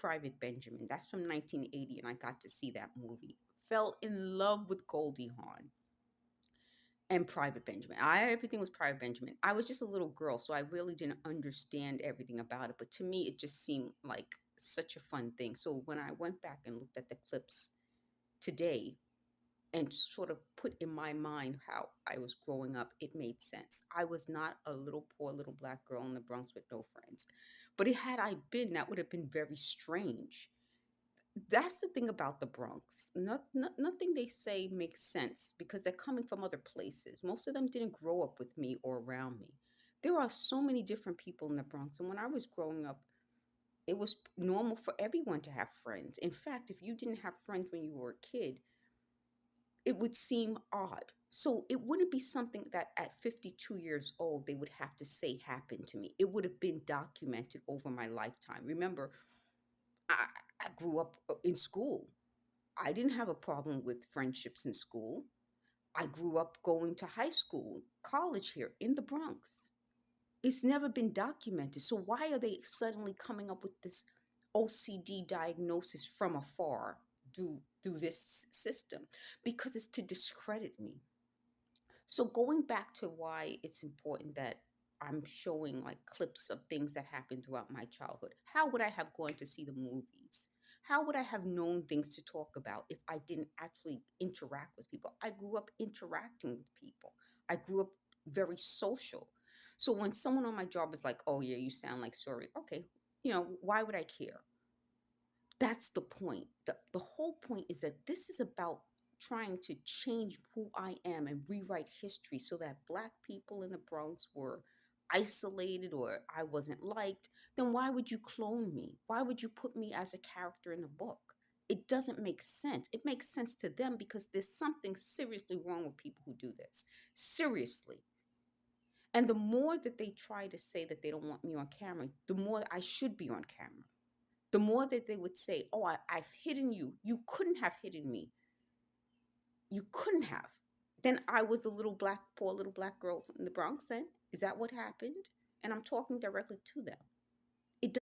Private Benjamin. That's from 1980, and I got to see that movie. Fell in love with Goldie Hawn and Private Benjamin. Everything was Private Benjamin. I was just a little girl, so I really didn't understand everything about it. But to me, it just seemed like such a fun thing. So when I went back and looked at the clips today and sort of put in my mind how I was growing up, it made sense. I was not a little poor little black girl in the Bronx with no friends. But had I been, that would have been very strange. That's the thing about the Bronx. Nothing they say makes sense because they're coming from other places. Most of them didn't grow up with me or around me. There are so many different people in the Bronx. And when I was growing up, it was normal for everyone to have friends. In fact, if you didn't have friends when you were a kid, it would seem odd. So it wouldn't be something that at 52 years old they would have to say happened to me. It would have been documented over my lifetime. Remember, I, I grew up in school. I didn't have a problem with friendships in school. I grew up going to high school, college here in the Bronx. It's never been documented. So why are they suddenly coming up with this OCD diagnosis from afar through this system? Because it's to discredit me. So going back to why it's important that I'm showing like clips of things that happened throughout my childhood. How would I have gone to see the movies? How would I have known things to talk about if I didn't actually interact with people? I grew up interacting with people. I grew up very social. So when someone on my job is like, "Oh yeah, you sound like sorry," okay, why would I care? That's the point. The whole point is that this is about trying to change who I am and rewrite history so that black people in the Bronx were isolated or I wasn't liked. Then why would you clone me? Why would you put me as a character in a book? It doesn't make sense. It makes sense to them because there's something seriously wrong with people who do this. Seriously. And the more that they try to say that they don't want me on camera, the more I should be on camera. The more that they would say, "Oh, I've hidden you. You couldn't have hidden me. You couldn't have." Then I was a poor little black girl in the Bronx then. Is that what happened? And I'm talking directly to them.